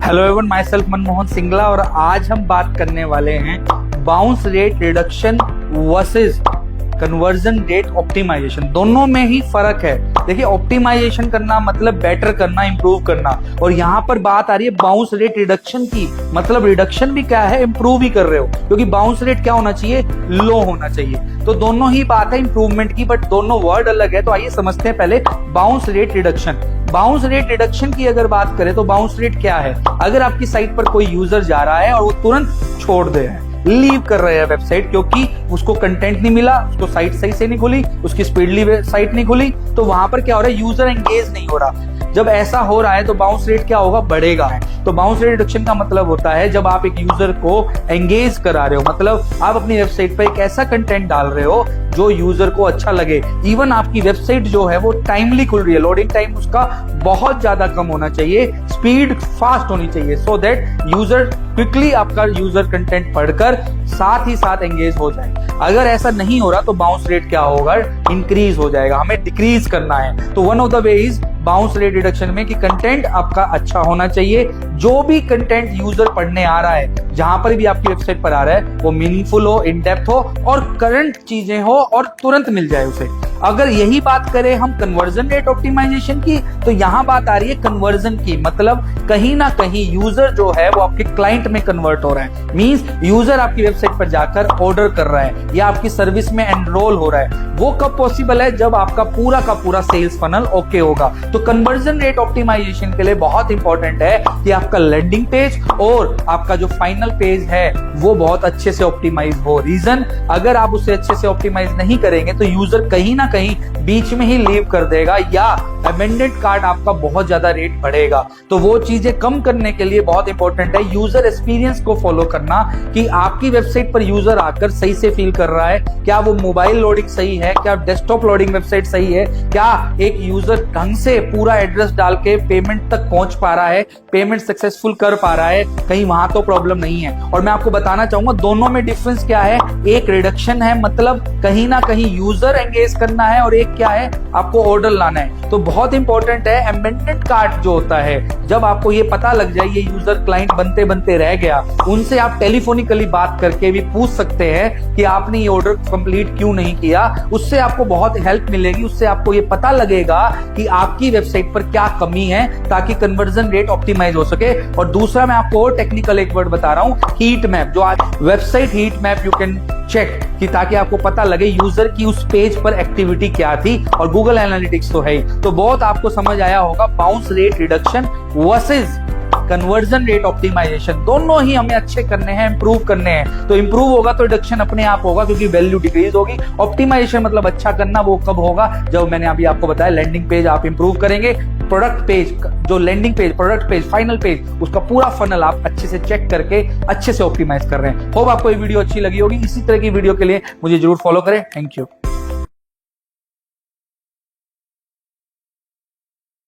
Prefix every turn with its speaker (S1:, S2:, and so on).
S1: Hello everyone, myself Manmohan Singla और आज हम बात करने वाले हैं bounce rate reduction versus conversion rate optimisation. दोनों में ही फर्क है। देखिए, ऑप्टिमाइजेशन करना मतलब बेटर करना, इंप्रूव करना, और यहाँ पर बात आ रही है बाउंस रेट रिडक्शन की। मतलब रिडक्शन भी क्या है, इंप्रूव ही कर रहे हो, क्योंकि बाउंस रेट क्या होना चाहिए, लो होना चाहिए। तो दोनों ही बात है इंप्रूवमेंट की, बट दोनों वर्ड अलग है। तो आइए समझते हैं पहले bounce rate reduction. Bounce rate reduction की अगर बात करें तो बाउंस रेट क्या है, अगर आपकी साइट पर कोई यूजर जा रहा है और वो तुरंत छोड़ दे रहे हैं, लीव कर रहे हैं वेबसाइट, क्योंकि उसको कंटेंट नहीं मिला, उसको साइट सही से नहीं खुली, उसकी स्पीडली साइट नहीं खुली, तो वहां पर क्या हो रहा है, यूजर एंगेज नहीं हो रहा। जब ऐसा हो रहा है तो बाउंस रेट क्या होगा, बढ़ेगा। तो बाउंस रेट रिडक्शन का मतलब होता है जब आप एक यूजर को एंगेज करा रहे हो, मतलब आप अपनी वेबसाइट पर एक ऐसा कंटेंट डाल रहे हो जो यूजर को अच्छा लगे। इवन आपकी वेबसाइट जो है वो टाइमली खुल रही है, लोडिंग टाइम उसका बहुत ज्यादा कम होना चाहिए, स्पीड फास्ट होनी चाहिए, सो दैट यूजर क्विकली आपका यूजर कंटेंट पढ़कर साथ ही साथ एंगेज हो जाए। अगर ऐसा नहीं हो रहा तो बाउंस रेट क्या होगा, इंक्रीज हो जाएगा। हमें डिक्रीज करना है। तो one of the way is bounce rate reduction में कि कंटेंट आपका अच्छा होना चाहिए। जो भी कंटेंट यूजर पढ़ने आ रहा है, जहां पर भी आपकी वेबसाइट पर आ रहा है, वो मीनिंगफुल हो, इन डेप्थ हो और करंट चीजें हो और तुरंत मिल जाए उसे। अगर यही बात करें हम कन्वर्जन रेट ऑप्टिमाइजेशन की, तो यहां बात आ रही है कन्वर्जन की। मतलब कहीं ना कहीं यूजर जो है वो आपके क्लाइंट में कन्वर्ट हो रहा है। मींस यूजर आपकी वेबसाइट पर जाकर ऑर्डर कर रहा है या आपकी सर्विस में एनरोल हो रहा है। वो कब पॉसिबल है, जब आपका पूरा का पूरा सेल्स फनल ओके होगा। तो कन्वर्जन रेट ऑप्टिमाइजेशन के लिए बहुत इंपॉर्टेंट है कि आपका लैंडिंग पेज और आपका जो फाइनल पेज है वो बहुत अच्छे से ऑप्टिमाइज हो। रीजन, अगर आप उसे अच्छे से ऑप्टिमाइज नहीं करेंगे तो यूजर कहीं ना कहीं बीच में ही लीव कर देगा या अमेंडेड कार्ड आपका बहुत ज्यादा रेट बढ़ेगा। तो वो चीजें कम करने के लिए बहुत इंपॉर्टेंट है यूजर एक्सपीरियंस को फॉलो करना, कि आपकी वेबसाइट पर यूजर आकर सही से फील कर रहा है, क्या वो मोबाइल लोडिंग सही है, क्या डेस्कटॉप लोडिंग वेबसाइट सही है, क्या एक यूजर ढंग से पूरा एड्रेस डाल के पेमेंट तक पहुंच पा रहा है, पेमेंट सक्सेसफुल कर पा रहा है, कहीं वहां तो प्रॉब्लम नहीं है। और मैं आपको बताना चाहूंगा दोनों में डिफरेंस क्या है। एक रिडक्शन है, मतलब कहीं ना कहीं यूजर एंगेज करना है, और एक क्या है, आपको ऑर्डर लाना है। तो बहुत इंपॉर्टेंट है अमेंडेड कार्ड जो होता है, जब आपको ये पता लग जाए ये यूजर क्लाइंट बनते बनते रह गया, उनसे आप टेलीफोनिकली बात करके भी पूछ सकते हैं कि आपने ये ऑर्डर कंप्लीट क्यों नहीं किया। उससे आपको बहुत हेल्प मिलेगी, उससे आपको ये पता लगेगा कि आपकी वेबसाइट पर क्या कमी है, ताकि कन्वर्जन रेट ऑप्टिमाइज हो सके। और दूसरा मैं आपको और टेक्निकल एक वर्ड बता रहा हूं, हीट मैप। जो आज website heat map you can check, कि ताकि आपको पता लगे यूजर की उस पेज पर एक्टिविटी क्या थी, और गूगल एनालिटिक्स तो है। तो बहुत आपको समझ आया होगा bounce rate reduction versus conversion rate optimisation. दोनों ही हमें अच्छे करने हैं, इंप्रूव करने हैं। तो इंप्रूव होगा तो रिडक्शन अपने आप होगा, क्योंकि वैल्यू डिक्रीज होगी। ऑप्टिमाइजेशन मतलब अच्छा करना, वो कब होगा, जब मैंने अभी आपको बताया लैंडिंग पेज आप इंप्रूव करेंगे, प्रोडक्ट पेज, जो landing page, product page, final page, उसका पूरा फनल आप अच्छे से चेक करके अच्छे से ऑप्टिमाइज कर रहे हैं। होप आपको ये वीडियो अच्छी लगी होगी। इसी तरह की वीडियो के लिए मुझे जरूर फॉलो करें। Thank you.